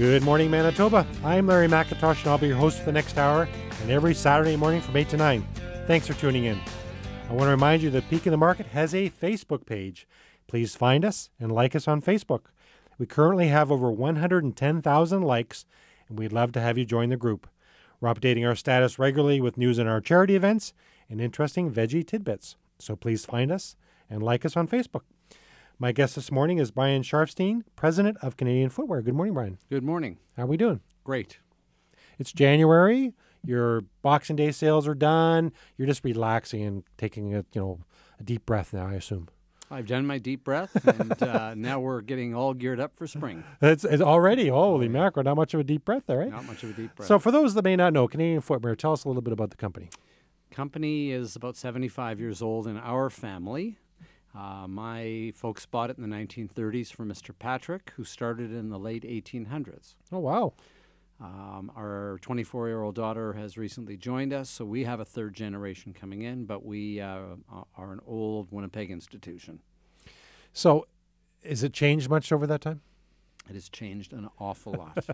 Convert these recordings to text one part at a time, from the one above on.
Good morning, Manitoba. I'm Larry McIntosh, and I'll be your host for the next hour and every Saturday morning from 8 to 9. Thanks for tuning in. I want to remind you that Peak in the Market has a Facebook page. Please find us and like us on Facebook. We currently have over 110,000 likes, and we'd love to have you join the group. We're updating our status regularly with news on our charity events and interesting veggie tidbits. So please find us and like us on Facebook. My guest this morning is Brian Scharfstein, president of Canadian Footwear. Good morning, Brian. Good morning. How are we doing? Great. It's January. Your Boxing Day sales are done. You're just relaxing and taking a deep breath now, I assume. I've done my deep breath, and now we're getting all geared up for spring. It's already, holy mackerel, not much of a deep breath there, right? Not much of a deep breath. So for those that may not know, Canadian Footwear, tell us a little bit about the company. Company is about 75 years old in our family. My folks bought it in the 1930s from Mr. Patrick, who started in the late 1800s. Oh, wow. Our 24-year-old daughter has recently joined us, so we have a third generation coming in, but we are an old Winnipeg institution. So has it changed much over that time? It has changed an awful lot.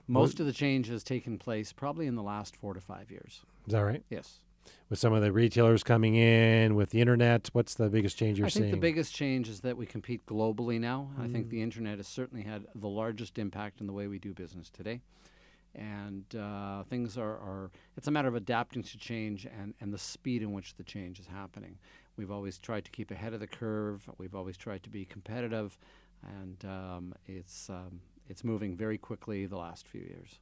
Most of the change has taken place probably in the last 4 to 5 years. Is that right? Yes. With some of the retailers coming in, with the internet, what's the biggest change you're seeing? I think the biggest change is that we compete globally now. I think the internet has certainly had the largest impact in the way we do business today. And things are it's a matter of adapting to change and the speed in which the change is happening. We've always tried to keep ahead of the curve. We've always tried to be competitive. And it's moving very quickly the last few years.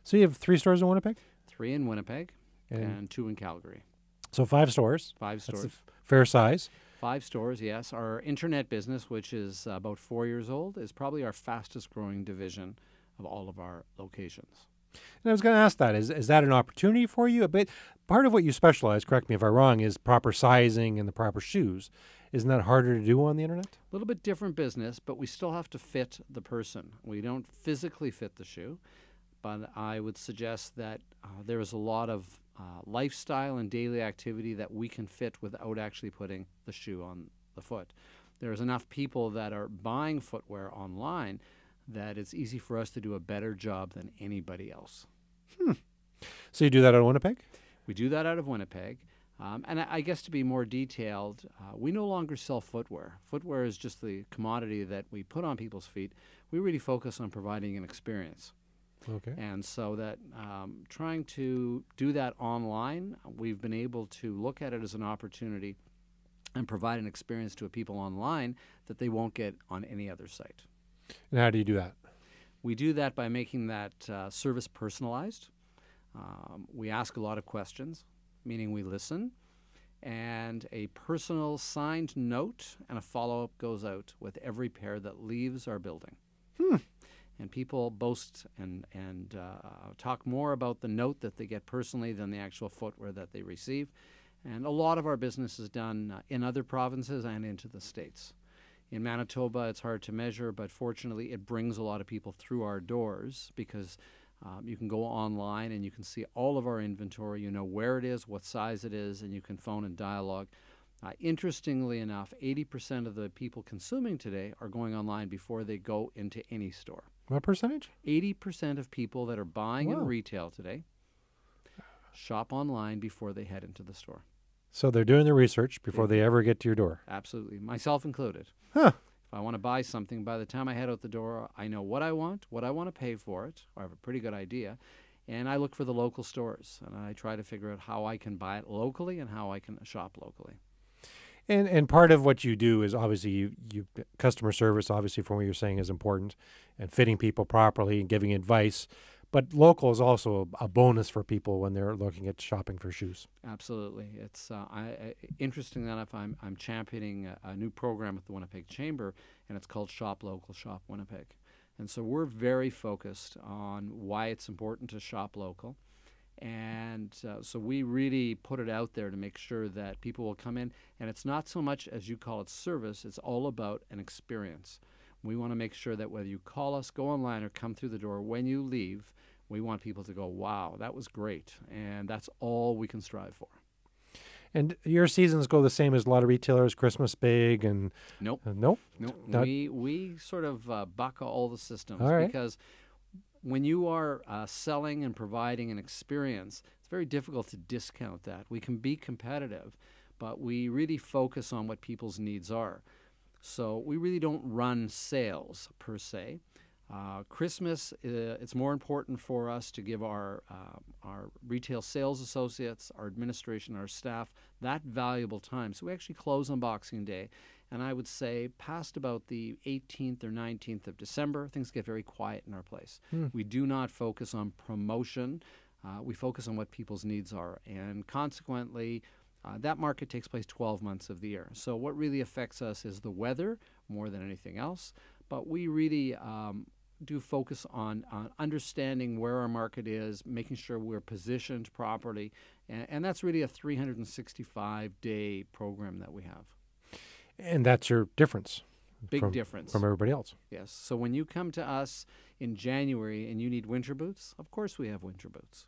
So you have 3 stores in Winnipeg? 3 in Winnipeg. And 2 in Calgary. So 5 stores. 5 stores. That's a fair size. 5 stores, yes. Our internet business, which is about 4 years old, is probably our fastest growing division of all of our locations. And I was going to ask that, is that an opportunity for you? A bit. Part of what you specialize, correct me if I'm wrong, is proper sizing and the proper shoes. Isn't that harder to do on the internet? A little bit different business, but we still have to fit the person. We don't physically fit the shoe, but I would suggest that there is a lot of lifestyle and daily activity that we can fit without actually putting the shoe on the foot. There's enough people that are buying footwear online that it's easy for us to do a better job than anybody else. So you do that out of Winnipeg? We do that out of Winnipeg. And I guess to be more detailed, we no longer sell footwear. Footwear is just the commodity that we put on people's feet. We really focus on providing an experience. Okay. And so that trying to do that online, we've been able to look at it as an opportunity and provide an experience to people online that they won't get on any other site. And how do you do that? We do that by making that service personalized. We ask a lot of questions, meaning we listen, and a personal signed note and a follow-up goes out with every pair that leaves our building. And people boast and talk more about the note that they get personally than the actual footwear that they receive. And a lot of our business is done in other provinces and into the States. In Manitoba, it's hard to measure, but fortunately it brings a lot of people through our doors because you can go online and you can see all of our inventory. You know where it is, what size it is, and you can phone and dialogue. Interestingly enough, 80% of the people consuming today are going online before they go into any store. What percentage? 80% of people that are buying in retail today shop online before they head into the store. So they're doing the research before they ever get to your door. Absolutely, myself included. Huh. If I want to buy something, by the time I head out the door, I know what I want to pay for it, or I have a pretty good idea, and I look for the local stores, and I try to figure out how I can buy it locally and how I can shop locally. And part of what you do is obviously you customer service, obviously from what you're saying, is important, and fitting people properly and giving advice. But local is also a bonus for people when they're looking at shopping for shoes. Absolutely. It's interesting enough, I'm championing a new program with the Winnipeg Chamber, and it's called Shop Local, Shop Winnipeg. And so we're very focused on why it's important to shop local. And so we really put it out there to make sure that people will come in. And it's not so much, as you call it, service. It's all about an experience. We want to make sure that whether you call us, go online, or come through the door, when you leave, we want people to go, wow, that was great. And that's all we can strive for. And your seasons go the same as a lot of retailers, Christmas big and... Nope. Nope? Nope. Not- We sort of buck all the systems All right. because when you are selling and providing an experience, it's very difficult to discount that. We can be competitive, but we really focus on what people's needs are. So we really don't run sales per se. Christmas, it's more important for us to give our retail sales associates, our administration, our staff that valuable time. So we actually close on Boxing Day. And I would say past about the 18th or 19th of December, things get very quiet in our place. We do not focus on promotion. We focus on what people's needs are. And consequently, that market takes place 12 months of the year. So what really affects us is the weather more than anything else. But we really do focus on understanding where our market is, making sure we're positioned properly. And that's really a 365-day program that we have. And that's your difference. Big difference. From everybody else. Yes. So when you come to us in January and you need winter boots, of course we have winter boots.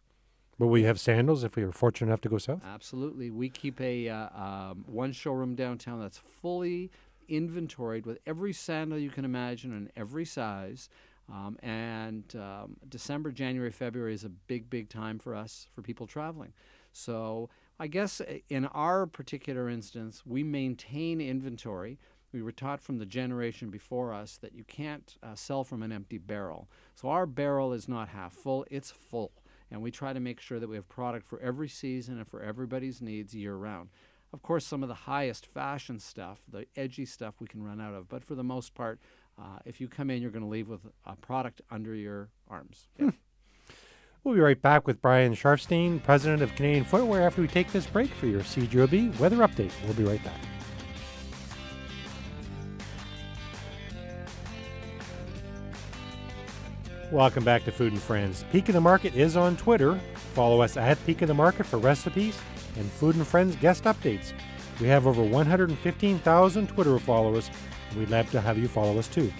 But we have sandals if we are fortunate enough to go south? Absolutely. We keep a one showroom downtown that's fully inventoried with every sandal you can imagine in every size. December, January, February is a big, big time for us, for people traveling. So I guess in our particular instance, we maintain inventory. We were taught from the generation before us that you can't sell from an empty barrel. So our barrel is not half full, it's full. And we try to make sure that we have product for every season and for everybody's needs year round. Of course, some of the highest fashion stuff, the edgy stuff we can run out of. But for the most part, if you come in, you're going to leave with a product under your arms. Yeah. We'll be right back with Brian Scharfstein, President of Canadian Footwear, after we take this break for your CJOB weather update. We'll be right back. Welcome back to Food and Friends. Peak of the Market is on Twitter. Follow us at Peak of the Market for recipes and Food and Friends guest updates. We have over 115,000 Twitter followers, and we'd love to have you follow us too.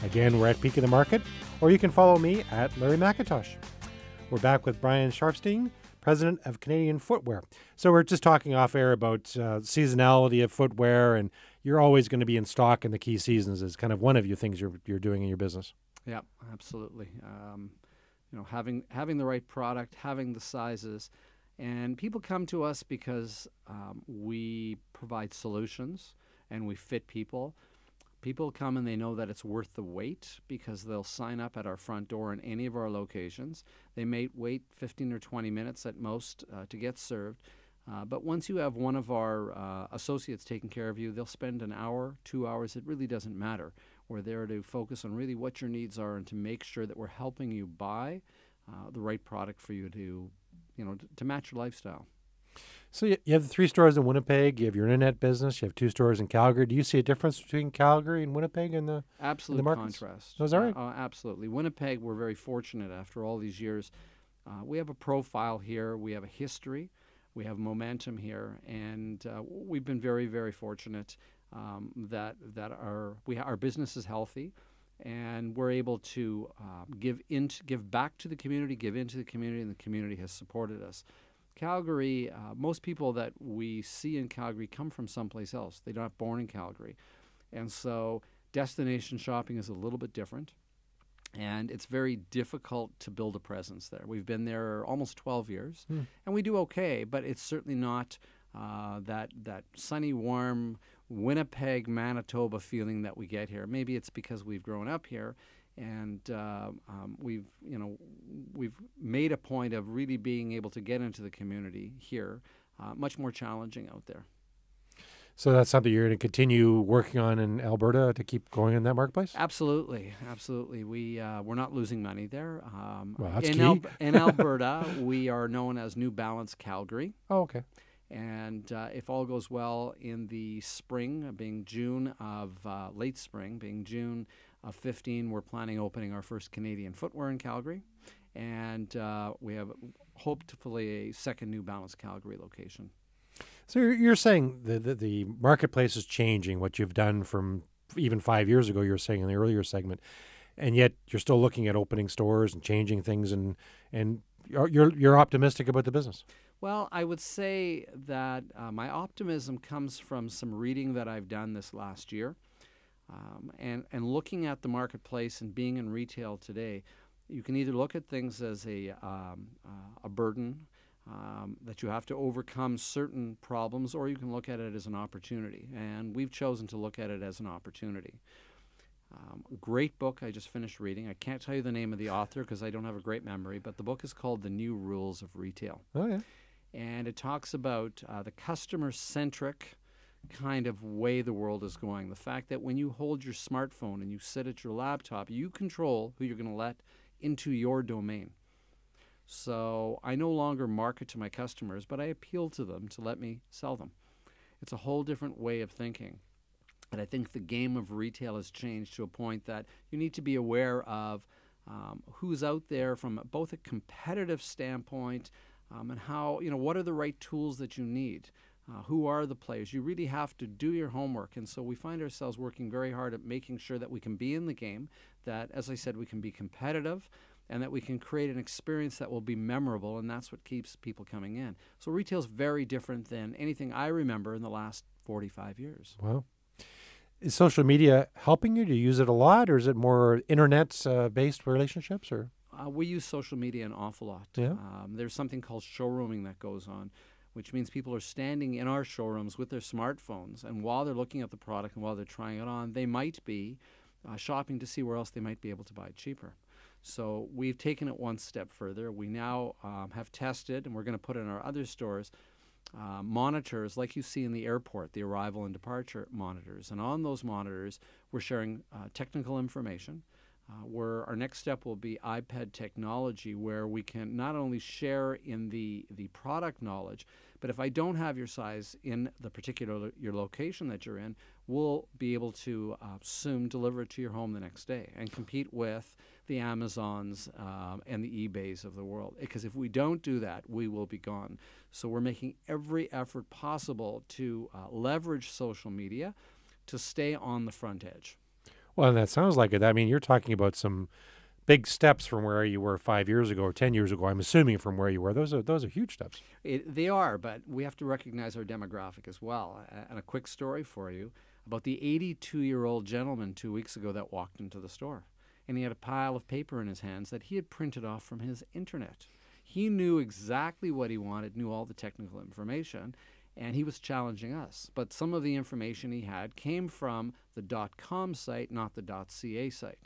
Again, we're at Peak of the Market, or you can follow me at Larry McIntosh. We're back with Brian Scharfstein, President of Canadian Footwear. So we're just talking off air about seasonality of footwear, and you're always going to be in stock in the key seasons is kind of one of your things you're doing in your business. Yeah, absolutely. Having the right product, having the sizes, and people come to us because we provide solutions and we fit people. People come and they know that it's worth the wait because they'll sign up at our front door in any of our locations. They may wait 15 or 20 minutes at most to get served. But once you have one of our associates taking care of you, they'll spend an hour, 2 hours. It really doesn't matter. We're there to focus on really what your needs are and to make sure that we're helping you buy the right product for you to match your lifestyle. So you have the 3 stores in Winnipeg. You have your internet business. You have 2 stores in Calgary. Do you see a difference between Calgary and Winnipeg in the absolute contrast? Oh, is that right? Absolutely. Winnipeg, we're very fortunate after all these years. We have a profile here. We have a history. We have momentum here, and we've been very, very fortunate that our business is healthy, and we're able to give back to the community, give into the community, and the community has supported us. Calgary, most people that we see in Calgary come from someplace else. They're not born in Calgary. And so destination shopping is a little bit different, and it's very difficult to build a presence there. We've been there almost 12 years, and we do okay, but it's certainly not that sunny, warm Winnipeg, Manitoba feeling that we get here. Maybe it's because we've grown up here, and we've made a point of really being able to get into the community here. Much more challenging out there. So that's something you're going to continue working on in Alberta to keep going in that marketplace? Absolutely, absolutely. We're not losing money there. Well, that's key. In Alberta, we are known as New Balance Calgary. Oh, okay. And if all goes well in the spring, being June of late spring, being June of 15, we're planning opening our first Canadian Footwear in Calgary, and we have hopefully a second New Balance Calgary location. So you're saying the marketplace is changing, what you've done from even 5 years ago, you were saying in the earlier segment, and yet you're still looking at opening stores and changing things, and you're optimistic about the business. Well, I would say that my optimism comes from some reading that I've done this last year. And looking at the marketplace and being in retail today, you can either look at things as a burden that you have to overcome certain problems, or you can look at it as an opportunity. And we've chosen to look at it as an opportunity. Great book I just finished reading. I can't tell you the name of the author because I don't have a great memory, but the book is called The New Rules of Retail. Oh, yeah. And it talks about the customer-centric kind of way the world is going. The fact that when you hold your smartphone and you sit at your laptop, you control who you're going to let into your domain. So I no longer market to my customers, but I appeal to them to let me sell them. It's a whole different way of thinking. And I think the game of retail has changed to a point that you need to be aware of who's out there from both a competitive standpoint and how, what are the right tools that you need? Who are the players? You really have to do your homework. And so we find ourselves working very hard at making sure that we can be in the game, that, as I said, we can be competitive, and that we can create an experience that will be memorable, and that's what keeps people coming in. So retail is very different than anything I remember in the last 45 years. Wow. Is social media helping you? Do you use it a lot, or is it more internet-based relationships? Or we use social media an awful lot. Yeah. There's something called showrooming that goes on, which means people are standing in our showrooms with their smartphones, and while they're looking at the product and while they're trying it on, they might be shopping to see where else they might be able to buy it cheaper. So we've taken it one step further. We now have tested, and we're going to put in our other stores, monitors like you see in the airport, the arrival and departure monitors. And on those monitors, we're sharing technical information. Where our next step will be iPad technology, where we can not only share in the product knowledge, but if I don't have your size in the particular your location that you're in, we'll be able to soon deliver it to your home the next day and compete with the Amazons and the eBays of the world. Because if we don't do that, we will be gone. So we're making every effort possible to leverage social media to stay on the front edge. Well, and that sounds like it. I mean, you're talking about some big steps from where you were 5 years ago or 10 years ago. I'm assuming from where you were. Those are huge steps. They are, but we have to recognize our demographic as well. And a quick story for you about the 82-year-old gentleman 2 weeks ago that walked into the store. And he had a pile of paper in his hands that he had printed off from his internet. He knew exactly what he wanted, knew all the technical information, and he was challenging us. But some of the information he had came from the .com site, not the .ca site.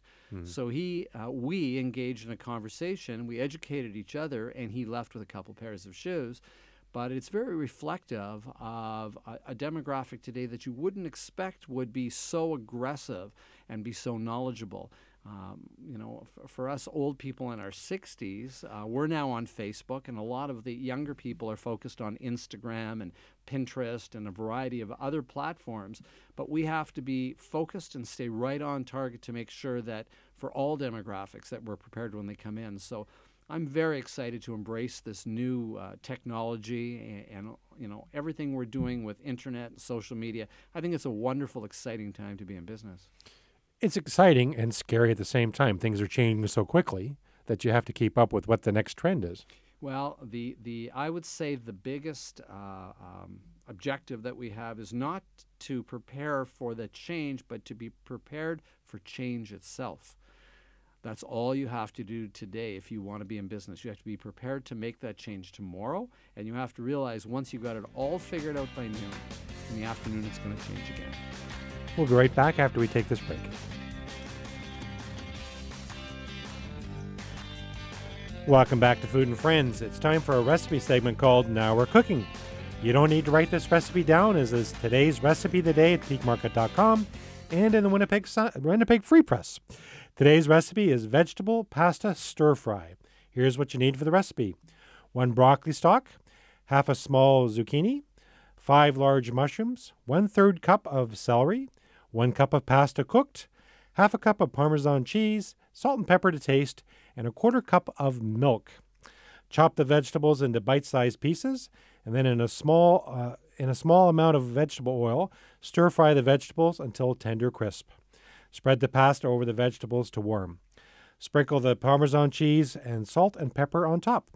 So we engaged in a conversation, we educated each other, and he left with a couple pairs of shoes. But it's very reflective of a demographic today that you wouldn't expect would be so aggressive and be so knowledgeable. For us old people in our 60s, we're now on Facebook, and a lot of the younger people are focused on Instagram and Pinterest and a variety of other platforms. But we have to be focused and stay right on target to make sure that for all demographics that we're prepared when they come in. So I'm very excited to embrace this new technology and everything we're doing with internet and social media. I think it's a wonderful, exciting time to be in business. It's exciting and scary at the same time. Things are changing so quickly that you have to keep up with what the next trend is. Well, I would say the biggest objective that we have is not to prepare for the change, but to be prepared for change itself. That's all you have to do today if you want to be in business. You have to be prepared to make that change tomorrow, and you have to realize once you've got it all figured out by noon, in the afternoon it's going to change again. We'll be right back after we take this break. Welcome back to Food and Friends. It's time for a recipe segment called Now We're Cooking. You don't need to write this recipe down, as is today's recipe of the day at peakmarket.com and in the Winnipeg Free Press. Today's recipe is vegetable pasta stir fry. Here's what you need for the recipe: 1 broccoli stalk, half a small zucchini, 5 large mushrooms, 1/3 cup of celery, 1 cup of pasta cooked, half a cup of Parmesan cheese, salt and pepper to taste, and 1/4 cup of milk. Chop the vegetables into bite-sized pieces, and then in a small amount of vegetable oil, stir fry the vegetables until tender crisp. Spread the pasta over the vegetables to warm. Sprinkle the Parmesan cheese and salt and pepper on top.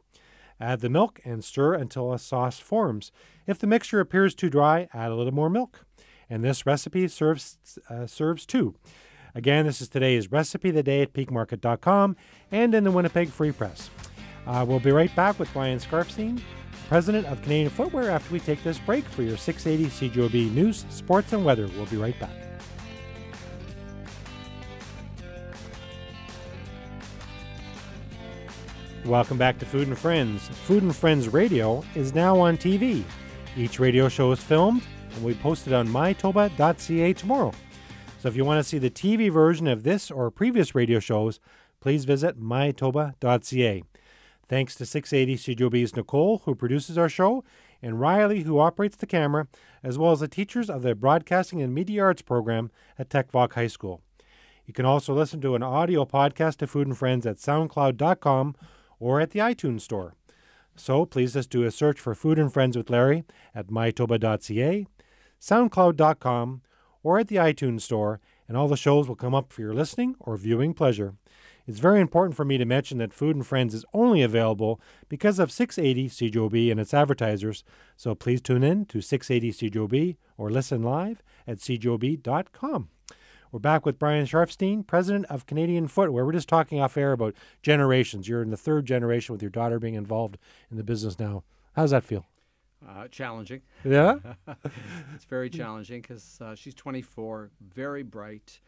Add the milk and stir until a sauce forms. If the mixture appears too dry, add a little more milk. And this recipe serves two. Again, this is today's Recipe of the Day at peakmarket.com and in the Winnipeg Free Press. We'll be right back with Brian Scharfstein, President of Canadian Footwear, after we take this break for your 680 CJOB News, Sports, and Weather. We'll be right back. Welcome back to Food and Friends. Food and Friends Radio is now on TV. Each radio show is filmed and we post it on MyToba.ca tomorrow. So if you want to see the TV version of this or previous radio shows, please visit MyToba.ca. Thanks to 680 CJOB's Nicole, who produces our show, and Riley, who operates the camera, as well as the teachers of the Broadcasting and Media Arts program at Techvoc High School. You can also listen to an audio podcast of Food and Friends at SoundCloud.com or at the iTunes Store. So please just do a search for Food and Friends with Larry at MyToba.ca, SoundCloud.com, or at the iTunes Store, and all the shows will come up for your listening or viewing pleasure. It's very important for me to mention that Food and Friends is only available because of 680 CJOB and its advertisers, so please tune in to 680 CJOB or listen live at cjob.com. We're back with Brian Scharfstein, President of Canadian Footwear. We're just talking off air about generations. You're in the third generation with your daughter being involved in the business now. How does that feel? Challenging. Yeah? It's very challenging because she's 24, very bright,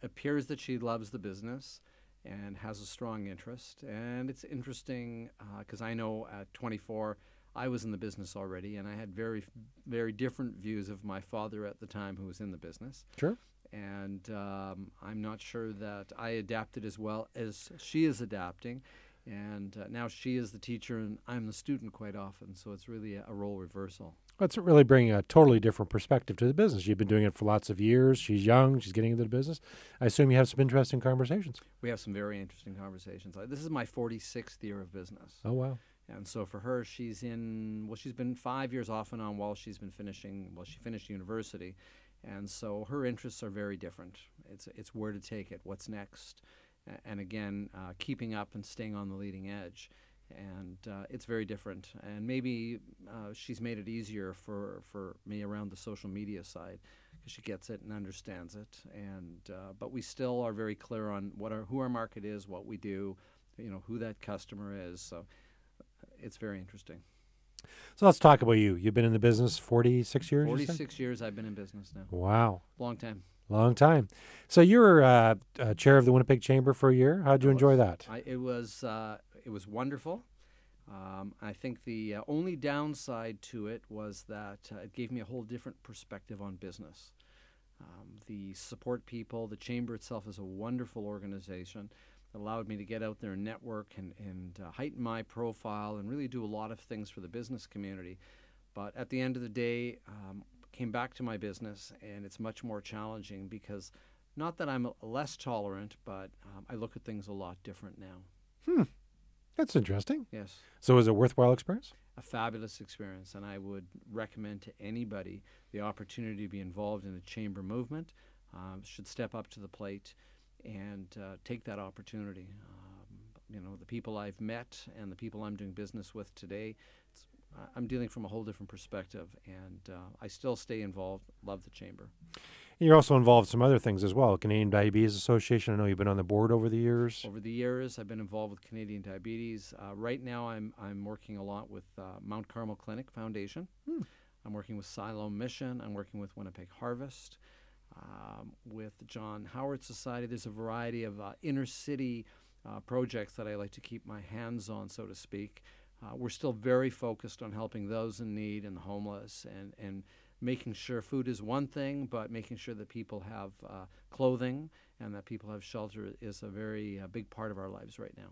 appears that she loves the business and has a strong interest. And it's interesting because I know at 24, I was in the business already, and I had very, very different views of my father at the time who was in the business. Sure. And I'm not sure that I adapted as well as she is adapting. And now she is the teacher and I'm the student quite often. So it's really a role reversal. That's really bringing a totally different perspective to the business. You've been doing it for lots of years. She's young. She's getting into the business. I assume you have some interesting conversations. We have some very interesting conversations. This is my 46th year of business. Oh, wow. And so for her, she's been 5 years off and on while she finished university. And so her interests are very different. It's where to take it, what's next, and again, keeping up and staying on the leading edge. And it's very different. And maybe she's made it easier for me around the social media side because she gets it and understands it. And but we still are very clear on who our market is, what we do, who that customer is. So it's very interesting. So let's talk about you. You've been in the business 46 years? 46 years I've been in business now. Wow. Long time. Long time. So you were chair of the Winnipeg Chamber for a year. How did you enjoy that? It was wonderful. I think the only downside to it was that it gave me a whole different perspective on business. The support people, the chamber itself is a wonderful organization. It allowed me to get out there and network and heighten my profile and really do a lot of things for the business community. But at the end of the day, came back to my business, and it's much more challenging because not that I'm less tolerant, but I look at things a lot different now. That's interesting. Yes. So was it a worthwhile experience? A fabulous experience, and I would recommend to anybody the opportunity to be involved in a chamber movement, should step up to the plate and take that opportunity. The people I've met and the people I'm doing business with today, I'm dealing from a whole different perspective, and I still stay involved, love the chamber. You're also involved in some other things as well. Canadian Diabetes Association, I know you've been on the board over the years. Over the years, I've been involved with Canadian Diabetes. Right now, I'm working a lot with Mount Carmel Clinic Foundation. I'm working with Siloam Mission. I'm working with Winnipeg Harvest. With John Howard Society, there's a variety of inner city projects that I like to keep my hands on, so to speak. We're still very focused on helping those in need and the homeless and making sure food is one thing, but making sure that people have clothing and that people have shelter is a very big part of our lives right now.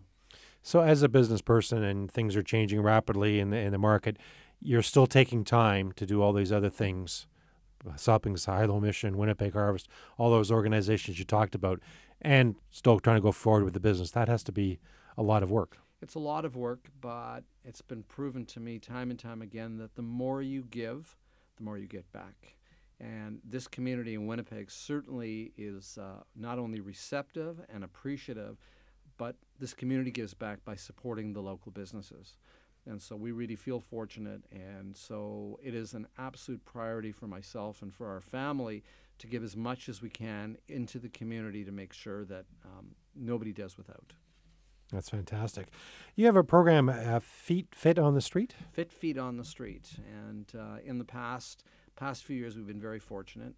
So as a business person, and things are changing rapidly in the market, you're still taking time to do all these other things. Helping Silo Mission, Winnipeg Harvest, all those organizations you talked about, and still trying to go forward with the business. That has to be a lot of work. It's a lot of work, but it's been proven to me time and time again that the more you give, the more you get back. And this community in Winnipeg certainly is not only receptive and appreciative, but this community gives back by supporting the local businesses, And so we really feel fortunate. And so it is an absolute priority for myself and for our family to give as much as we can into the community to make sure that nobody does without. That's fantastic. You have a program, Fit on the Street? Fit Feet on the Street. And in the past few years, we've been very fortunate.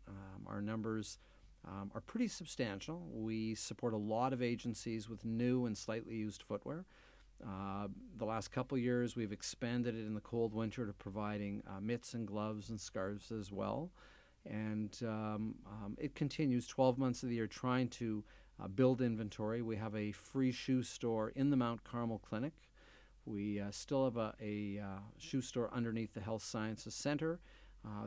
Our numbers are pretty substantial. We support a lot of agencies with new and slightly used footwear. The last couple years, we've expanded it in the cold winter to providing mitts and gloves and scarves as well. And it continues 12 months of the year trying to build inventory. We have a free shoe store in the Mount Carmel Clinic. We still have a shoe store underneath the Health Sciences Center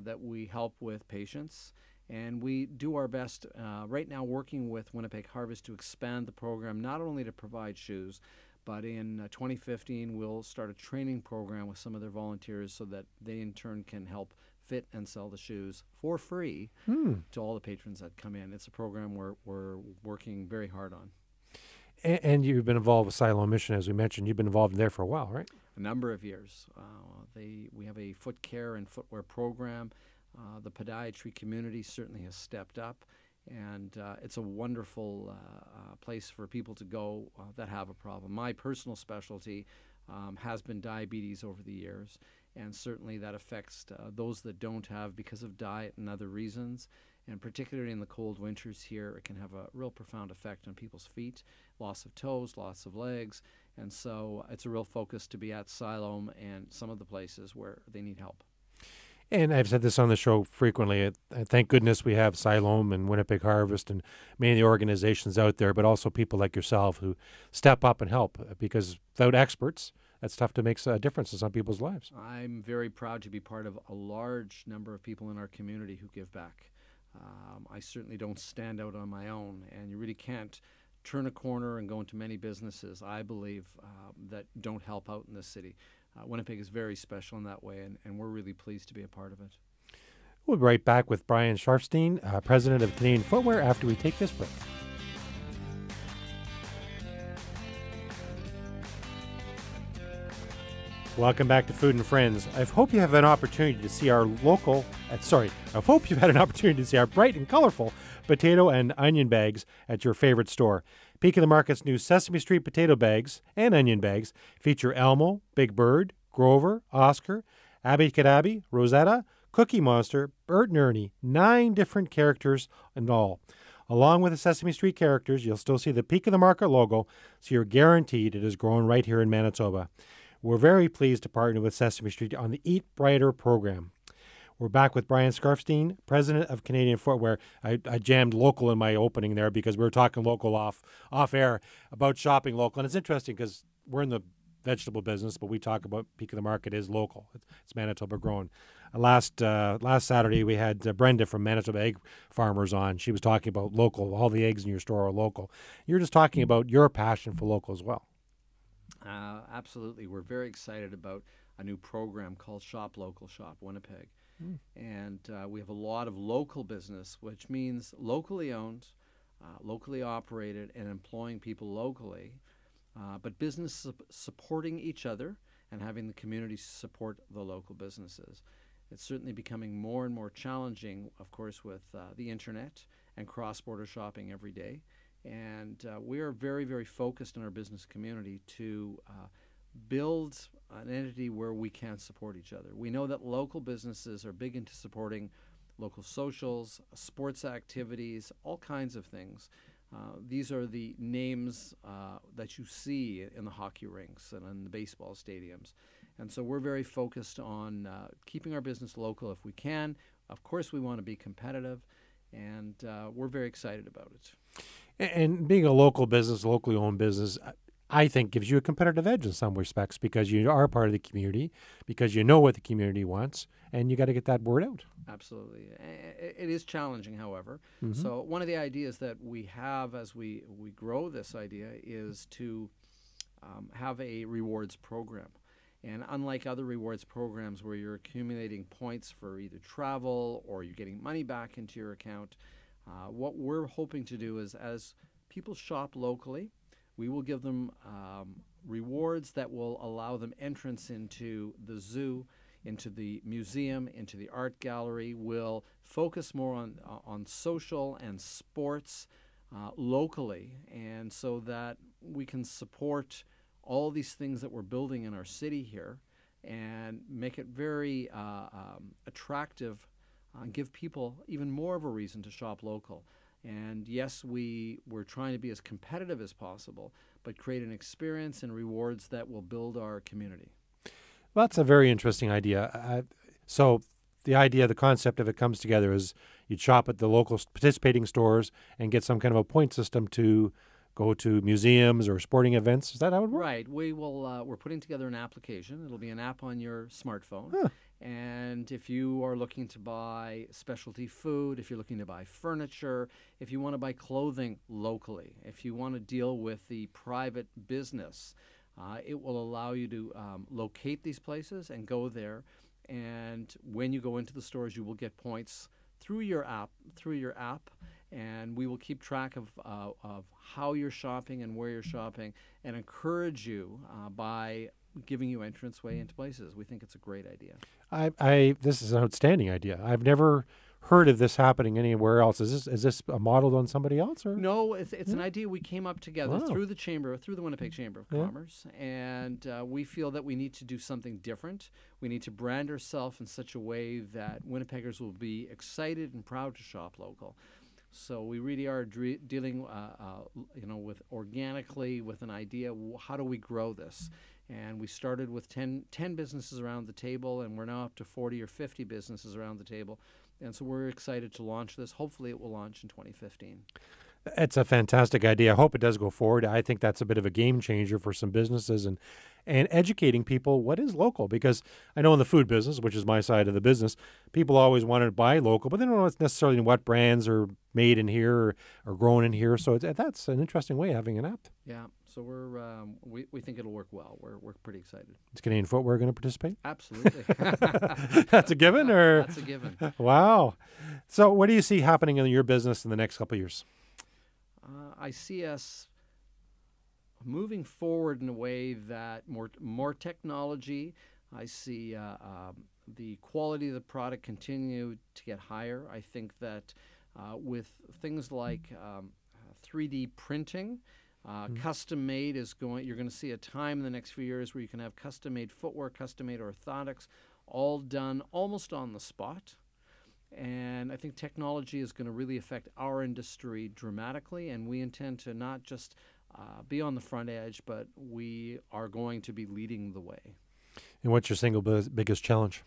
that we help with patients. And we do our best right now working with Winnipeg Harvest to expand the program, not only to provide shoes, but in 2015 we'll start a training program with some of their volunteers so that they in turn can help fit and sell the shoes for free to all the patrons that come in. It's a program we're working very hard on. And you've been involved with Siloam Mission, as we mentioned. You've been involved there for a while, right? A number of years. We have a foot care and footwear program. The podiatry community certainly has stepped up, and it's a wonderful place for people to go that have a problem. My personal specialty has been diabetes over the years, and certainly that affects those that don't have because of diet and other reasons. And particularly in the cold winters here, it can have a real profound effect on people's feet, loss of toes, loss of legs. And so it's a real focus to be at Siloam and some of the places where they need help. And I've said this on the show frequently. Thank goodness we have Siloam and Winnipeg Harvest and many of the organizations out there, but also people like yourself who step up and help, because without experts, that's tough to make a difference in some people's lives. I'm very proud to be part of a large number of people in our community who give back. I certainly don't stand out on my own, and you really can't turn a corner and go into many businesses, I believe, that don't help out in this city. Winnipeg is very special in that way, and we're really pleased to be a part of it. We'll be right back with Brian Scharfstein, president of Canadian Footwear, after we take this break. Welcome back to Food and Friends. I hope you have an opportunity to see our local, I hope you've had an opportunity to see our bright and colorful potato and onion bags at your favorite store. Peak of the Market's new Sesame Street potato bags and onion bags feature Elmo, Big Bird, Grover, Oscar, Abby Cadabby, Rosetta, Cookie Monster, Bert and Ernie, 9 different characters in all. Along with the Sesame Street characters, you'll still see the Peak of the Market logo, so you're guaranteed it is grown right here in Manitoba. We're very pleased to partner with Sesame Street on the Eat Brighter program. We're back with Brian Scharfstein, president of Canadian Footwear. I jammed local in my opening there because we were talking local off air about shopping local. And it's interesting because we're in the vegetable business, but we talk about Peak of the Market is local. It's Manitoba grown. Last Saturday, we had Brenda from Manitoba Egg Farmers on. She was talking about local. All the eggs in your store are local. You're just talking about your passion for local as well. Absolutely. We're very excited about a new program called Shop Local, Shop Winnipeg. And we have a lot of local business, which means locally owned, locally operated, and employing people locally, but business supporting each other and having the community support the local businesses. It's certainly becoming more and more challenging, of course, with the internet and cross-border shopping every day. And we are very, very focused in our business community to build an entity where we can support each other. We know that local businesses are big into supporting local socials, sports activities, all kinds of things. These are the names that you see in the hockey rinks and in the baseball stadiums. And so we're very focused on keeping our business local if we can. Of course, we want to be competitive, and we're very excited about it. And being a local business, locally owned business, I think gives you a competitive edge in some respects because you are part of the community, because you know what the community wants, and you got to get that word out. Absolutely. It is challenging, however. So one of the ideas that we have as we grow this idea is to have a rewards program. And unlike other rewards programs where you're accumulating points for either travel or you're getting money back into your account, what we're hoping to do is as people shop locally, We will give them rewards that will allow them entrance into the zoo, into the museum, into the art gallery. We'll focus more on social and sports locally, and so that we can support all these things that we're building in our city here and make it very attractive and give people even more of a reason to shop local. And yes, we're trying to be as competitive as possible, but create an experience and rewards that will build our community. Well, that's a very interesting idea. So the concept of it comes together is you'd shop at the local participating stores and get some kind of a point system to go to museums or sporting events. Is that how it works? Right. We're putting together an application. It'll be an app on your smartphone. Huh. And if you are looking to buy specialty food, if you're looking to buy furniture, if you want to buy clothing locally, if you want to deal with the private business, it will allow you to locate these places and go there. And when you go into the stores, you will get points through your app, and we will keep track of how you're shopping and where you're shopping, and encourage you by giving you entranceway into places. We think it's a great idea. This is an outstanding idea. I've never heard of this happening anywhere else. Is this modeled on somebody else? Or? No, it's an idea we came up together through the Winnipeg Chamber of Commerce, and we feel that we need to do something different. We need to brand ourselves in such a way that Winnipeggers will be excited and proud to shop local. So we really are dealing, with organically with an idea. How do we grow this? And we started with 10 businesses around the table, and we're now up to 40 or 50 businesses around the table. And so we're excited to launch this. Hopefully it will launch in 2015. It's a fantastic idea. I hope it does go forward. I think that's a bit of a game changer for some businesses and educating people what is local. Because I know in the food business, which is my side of the business, people always want to buy local, but they don't know necessarily what brands are made in here or grown in here. So that's an interesting way of having an app. Yeah. So we think it'll work well. We're pretty excited. Is Canadian Footwear going to participate? Absolutely. That's a given, or that's a given. Wow. So what do you see happening in your business in the next couple of years? I see us moving forward in a way that more technology. I see the quality of the product continue to get higher. I think that with things like 3D printing, custom made you're going to see a time in the next few years where you can have custom made footwear, custom made orthotics, all done almost on the spot. And I think technology is going to really affect our industry dramatically, and we intend to not just be on the front edge, but we are going to be leading the way. And what's your single biggest challenge?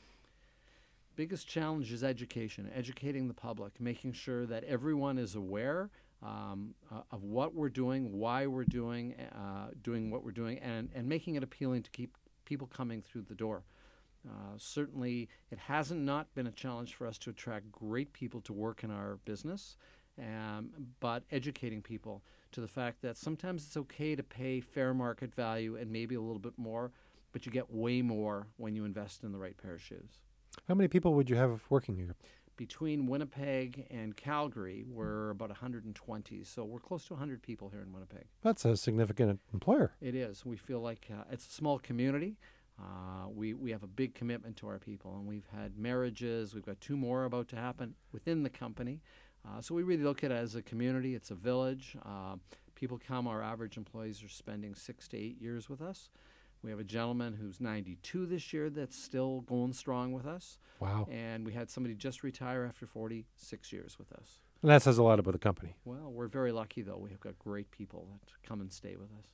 Biggest challenge is educating the public, making sure that everyone is aware of what we're doing, why we're doing what we're doing, and making it appealing to keep people coming through the door. Certainly, it hasn't not been a challenge for us to attract great people to work in our business, but educating people to the fact that sometimes it's okay to pay fair market value and maybe a little bit more, but you get way more when you invest in the right pair of shoes. How many people would you have working here? Between Winnipeg and Calgary, we're about 120, so we're close to 100 people here in Winnipeg. That's a significant employer. It is. We feel like it's a small community. We have a big commitment to our people, and we've had marriages. We've got 2 more about to happen within the company. So we really look at it as a community. It's a village. People come. Our average employees are spending 6 to 8 years with us. We have a gentleman who's 92 this year that's still going strong with us. Wow. And we had somebody just retire after 46 years with us. And that says a lot about the company. Well, we're very lucky, though. We've got great people that come and stay with us.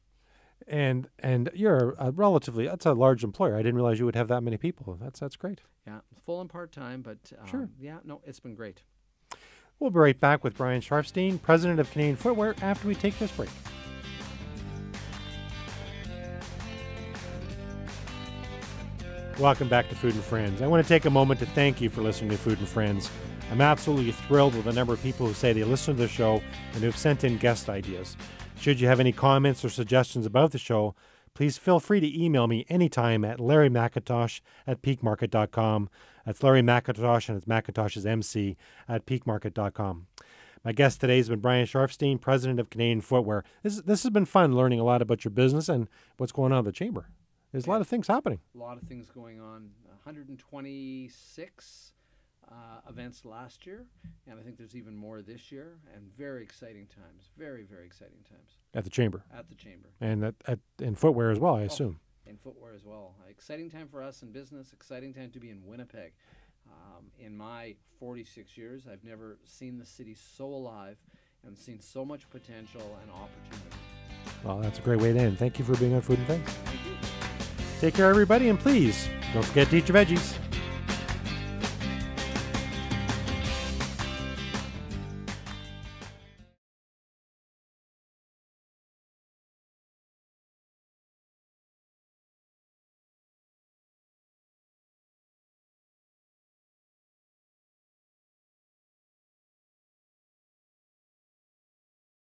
And you're that's a large employer. I didn't realize you would have that many people. That's great. Yeah, full and part-time, but sure. Yeah, no, it's been great. We'll be right back with Brian Scharfstein, president of Canadian Footwear, after we take this break. Welcome back to Food and Friends. I want to take a moment to thank you for listening to Food and Friends. I'm absolutely thrilled with the number of people who say they listen to the show and who have sent in guest ideas. Should you have any comments or suggestions about the show, please feel free to email me anytime at larrymcintosh@peakmarket.com. That's Larry McIntosh, and it's McIntosh is MC at peakmarket.com. My guest today has been Brian Scharfstein, president of Canadian Footwear. This has been fun learning a lot about your business and what's going on at the Chamber. There's a lot of things happening. A lot of things going on. 126 events last year, and I think there's even more this year, and very exciting times. Very, very exciting times. At the Chamber. At the Chamber. And in footwear as well, I assume. In footwear as well. Exciting time for us in business, exciting time to be in Winnipeg. In my 46 years, I've never seen the city so alive and seen so much potential and opportunity. Well, that's a great way to end. Thank you for being on Food and Things. Thank you. Take care, everybody, and please don't forget to eat your veggies.